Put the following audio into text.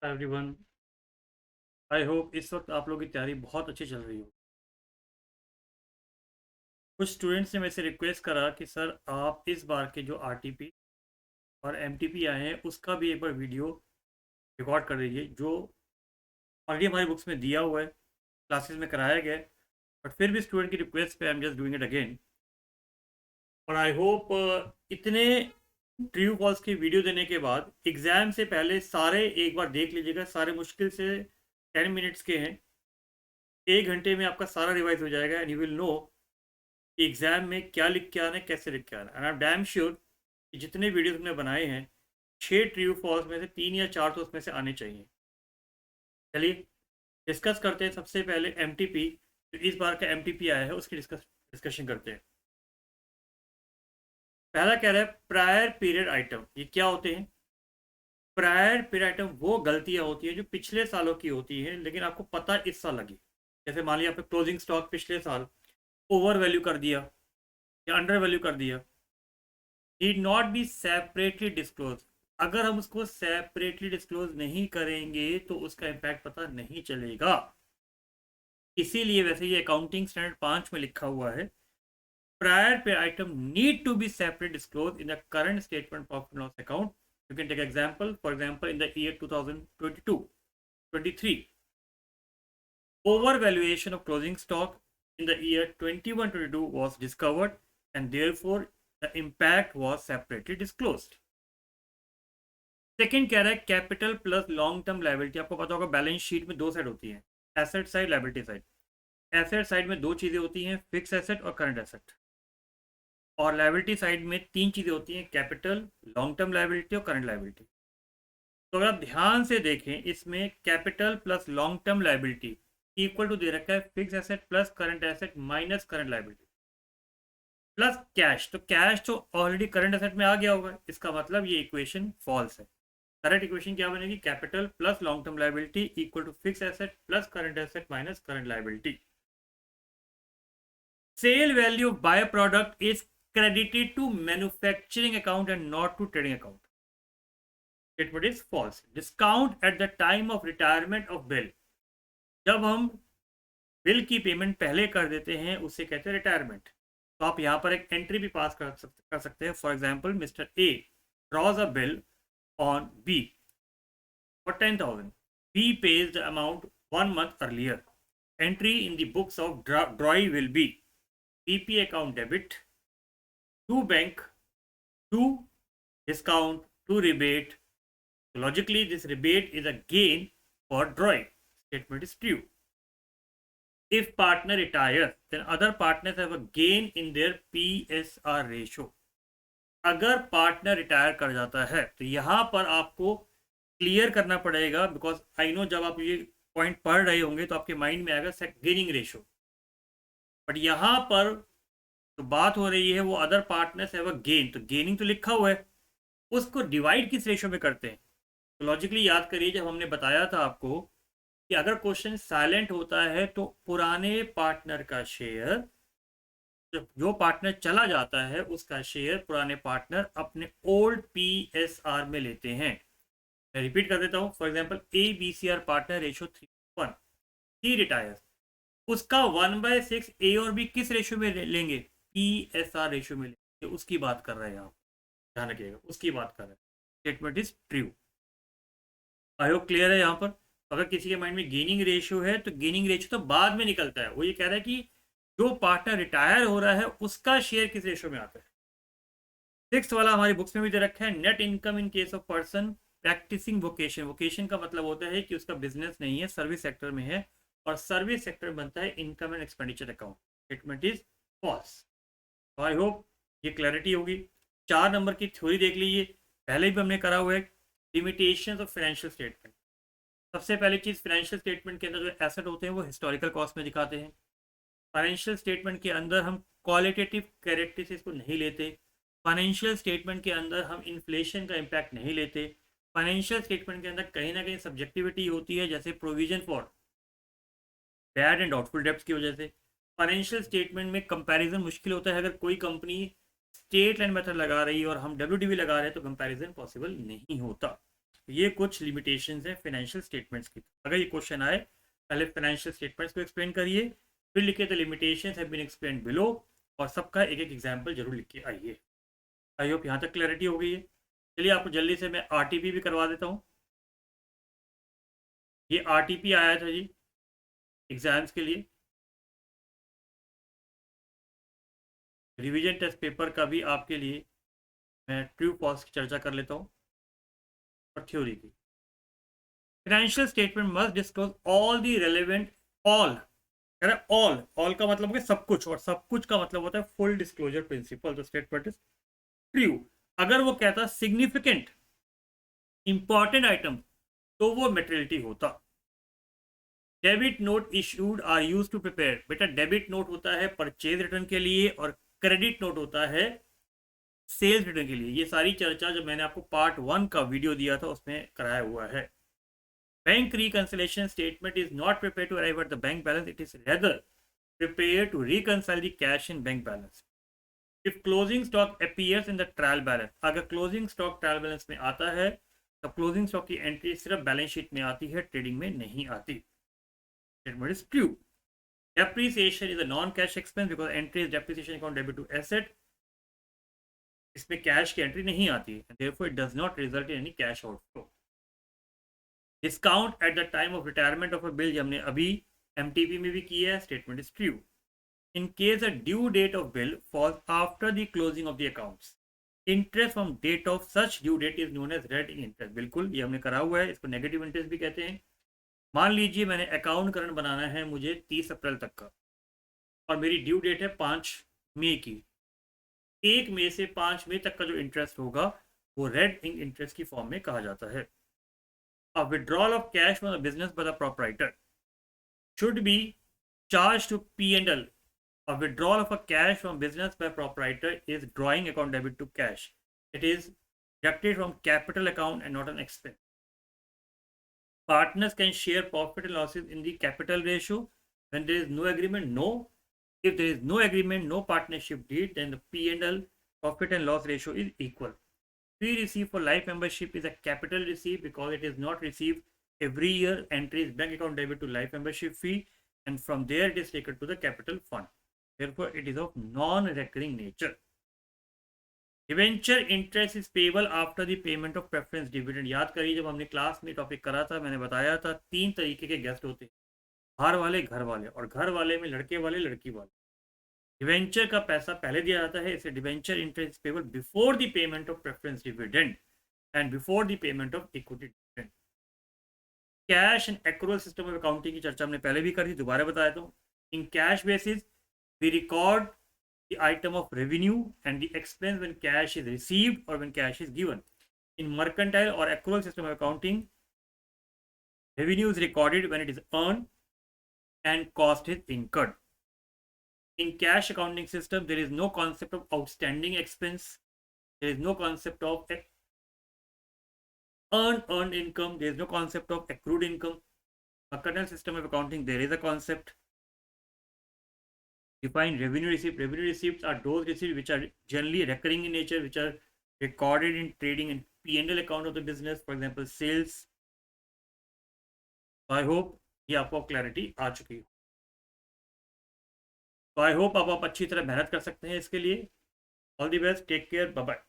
Everyone, I hope इस वक्त आप लोगों की तैयारी बहुत अच्छी चल रही हो। कुछ स्टूडेंट्स ने मेरे से रिक्वेस्ट करा कि सर आप इस बार के जो आरटीपी और एमटीपी आए हैं उसका भी एक बार वीडियो रिकॉर्ड कर दीजिए, जो ऑलरेडी हमारी बुक्स में दिया हुआ है, क्लासेस में कराया गया है, बट फिर भी स्टूडेंट की रिक्वेस्ट पे I am just doing it again. और आई होप इतने ट्रू फॉल्स की वीडियो देने के बाद एग्ज़ाम से पहले सारे एक बार देख लीजिएगा। सारे मुश्किल से 10 मिनट्स के हैं, 1 घंटे में आपका सारा रिवाइज हो जाएगा एंड यू विल नो कि एग्जाम में क्या लिख के आना है, कैसे लिख के आना है। And I am damn sure कि जितने वीडियोस हमने बनाए हैं, 6 ट्रू फॉल्स में से 3 या 4 तो उसमें से आने चाहिए। चलिए डिस्कस करते हैं। सबसे पहले एमटीपी, जो इस बार का एमटीपी आया है उसकी डिस्कशन करते हैं। पहला कह रहा है प्रायर पीरियड आइटम। ये क्या होते हैं? प्रायर पीरियड आइटम वो गलतियां होती हैं जो पिछले सालों की होती हैं लेकिन आपको पता इस साल लगी। जैसे मान लिया आपने क्लोजिंग स्टॉक पिछले साल ओवर वैल्यू कर दिया या अंडर वैल्यू कर दिया, need not be separately disclose. अगर हम उसको सेपरेटली डिस्क्लोज नहीं करेंगे तो उसका इम्पैक्ट पता नहीं चलेगा। इसीलिए वैसे ये अकाउंटिंग स्टैंडर्ड 5 में लिखा हुआ है, प्रायर पे item need to be separate disclose in the current statement profit loss account. You can take example, for example in the year 2022-23 overvaluation of closing stock in the year 21-22 was discovered and therefore the impact was separately disclosed. Second कह रहा है capital plus long term liability. आपको पता होगा balance sheet में दो side होती है, asset side, liability side. Asset side में दो चीजें होती हैं, फिक्स एसेट और करंट एसेट। और लाइबिलिटी साइड में तीन चीजें होती हैं, कैपिटल, लॉन्ग टर्म लाइबिलिटी और करंट लाइबिलिटी। तो अगर आप ध्यान से देखें, इसमें capital plus long term liability equal to दे रखा है fix asset plus current asset minus current liability plus cash. तो कैश तो ऑलरेडी करंट एसेट में आ गया होगा, इसका मतलब ये इक्वेशन फॉल्स है। करेक्ट इक्वेशन क्या बनेगी? Capital plus long term liability equal to fix asset plus current asset minus current liability. Sale value of by product is credited to manufacturing account and not to trading account. Statement is false. Discount at the time of retirement of bill. जब हम bill की payment पहले कर देते हैं उसे कहते हैं रिटायरमेंट। तो आप यहाँ पर एक एंट्री भी पास कर सकते हैं। For example, mister A draws a bill on B for 10,000. B pays the amount 1 month earlier. Entry in the books of DROI will be PP account debit, to bank, to discount, to rebate. So logically, this rebate is a gain for DROI. Statement is true. If partner retires, then other partners have a gain in their PSR ratio. अगर partner retire कर जाता है तो यहाँ पर आपको clear करना पड़ेगा, बिकॉज आई नो जब आप ये पॉइंट पढ़ रहे होंगे तो आपके माइंड में आएगा गेनिंग रेशो। बट यहाँ पर तो बात हो रही है वो other partners have a gain, तो गेनिंग तो लिखा हुआ है, उसको डिवाइड किस रेशो में करते हैं? तो लॉजिकली याद करिए, जब हमने बताया था आपको कि अगर क्वेश्चन साइलेंट होता है तो पुराने पार्टनर का शेयर, जो पार्टनर चला जाता है उसका शेयर पुराने पार्टनर अपने ओल्ड PSR में लेते हैं। मैं रिपीट कर देता हूं। For example, ABCR partner ratio 3:1, he retires, उसका 1/6 ए और बी किस रेशो में लेंगे? PSR रेशो में लेंगे। उसकी बात कर रहे हैं आप, ध्यान रखिएगा, उसकी बात कर रहे हैं। Statement is true. I hope clear है। यहाँ पर अगर किसी के माइंड में गेनिंग रेशियो है तो गेनिंग रेशियो तो बाद में निकलता है। वो ये कह रहा है कि जो पार्टनर रिटायर हो रहा है उसका शेयर किस रेशियो में आता है। 6 वाला हमारी बुक्स में भी दे रखा है, net income in case of person practicing vocation. Vocation का मतलब होता है कि उसका बिजनेस नहीं है, सर्विस सेक्टर में है, और सर्विस सेक्टर में बनता है income and expenditure account. Statement is false. I hope ये क्लैरिटी होगी। 4 नंबर की थ्योरी देख लीजिए, पहले भी हमने करा हुआ है, लिमिटेशंस ऑफ फाइनेंशियल स्टेटमेंट। सबसे पहली चीज, फाइनेंशियल स्टेटमेंट के अंदर जो एसेट होते हैं वो हिस्टोरिकल कॉस्ट में दिखाते हैं। फाइनेंशियल स्टेटमेंट के अंदर हम क्वालिटेटिव कैरेक्टरिस्टिक्स को नहीं लेते। फाइनेंशियल स्टेटमेंट के अंदर हम इन्फ्लेशन का इम्पैक्ट नहीं लेते। फाइनेंशियल स्टेटमेंट के अंदर कहीं ना कहीं सब्जेक्टिविटी होती है, जैसे provision for bad and doubtful debts की वजह से। फाइनेंशियल स्टेटमेंट में कंपैरिजन मुश्किल होता है। अगर कोई कंपनी स्टेट लाइन मेथड लगा रही है और हम WDV लगा रहे हैं तो कंपैरिजन पॉसिबल नहीं होता। ये कुछ लिमिटेशंस हैं फाइनेंशियल स्टेटमेंट्स की। अगर ये क्वेश्चन आए, पहले फाइनेंशियल स्टेटमेंट्स को एक्सप्लेन करिए, फिर लिखे the limitations have been explain below, और सबका एक एक एग्जाम्पल जरूर लिख के आइए। आई होप यहाँ तक क्लैरिटी हो गई है। चलिए आपको जल्दी से मैं आरटीपी भी करवा देता हूँ। ये आरटीपी आया था जी एग्जाम्स के लिए, रिवीजन टेस्ट पेपर का भी आपके लिए मैं ट्रू फॉल्स की चर्चा कर लेता हूँ और थ्योरी की। Financial statement must disclose all the relevant, all all का मतलब है सब कुछ, और सब कुछ का मतलब होता है full disclosure principle. The statement is true. अगर वो कहता सिग्निफिकेंट इंपॉर्टेंट आइटम तो वो मेटेरियलिटी होता। Debit note issued are use to prepare, बेटा डेबिट नोट होता है परचेज रिटर्न के लिए, और क्रेडिट नोट होता है सेल्स रिटर्न के लिए। ये सारी चर्चा जो मैंने आपको पार्ट 1 का वीडियो दिया था उसमें कराया हुआ है। Bank reconciliation statement is not prepared to arrive at the bank balance, it is rather prepared to reconcile the cash in bank balance. If closing stock appears in the trial balance, अगर closing stock trial balance में आता है तो closing stock की entry सिर्फ balance sheet में आती है, ट्रेडिंग में नहीं आती। Statement is true. Depreciation is a non-cash expense because entry is depreciation account debit to asset. इसमें कैश की एंट्री नहीं आती है, therefore it does not result in any cash outflow. Discount at the time of retirement of a bill, हमने अभी MTP में भी किया है। Statement is true. In case a due date of bill falls after the closing of the accounts, interest from date of such due date is known as rent interest. बिल्कुल, ये हमने करा हुआ है, इसको नेगेटिव इंटरेस्ट भी कहते हैं। मान लीजिए मैंने अकाउंट करंट बनाना है मुझे 30 अप्रैल तक का, और मेरी ड्यू डेट है 5 मई की। 1 मई से 5 मई तक का जो इंटरेस्ट होगा वो रेंट इंटरेस्ट की फॉर्म में कहा जाता है। A withdrawal of cash from the business by the proprietor should be charged to P&L. A withdrawal of a cash from business by proprietor is drawing account debit to cash. It is deducted from capital account and not an expense. Partners can share profit and losses in the capital ratio when there is no agreement. No. If there is no agreement, no partnership deed, then the P&L profit and loss ratio is equal. Fee received for life membership is a capital receipt because it is not received every year. Entry is bank account debit to life membership fee, and from there it is taken to the capital fund. Therefore, it is of non-recurring nature. Debenture interest is payable after the payment of preference dividend. याद करिए जब हमने class में topic करा था, मैंने बताया था 3 तरीके के गेस्ट होते हैं, बाहर वाले, घर वाले, और घर वाले में लड़के वाले, लड़की वाले। डिवेंचर का पैसा पहले दिया जाता है, इसे debenture interest payable before the payment of preference dividend and before the payment of equity dividend. Cash and accrual system of accounting की चर्चा हमने पहले भी करी, दोबारा बताया तो in cash basis we record the item of revenue and the expense when cash is received और when cash is given. In mercantile और accrual system of accounting, revenue is recorded when it is earn and cost is incurred. In cash accounting system, there is no concept of outstanding expense. There is no concept of earned income. There is no concept of accrued income. Mercantile system of accounting, there is a concept. Define revenue receipt. Revenue receipts are those receipts which are generally recurring in nature, which are recorded in trading and P&L account of the business. For example, sales. So I hope ये आपको clarity आ चुकी है। तो I hope अब आप अच्छी तरह मेहनत कर सकते हैं इसके लिए। All the best, take care, bye bye.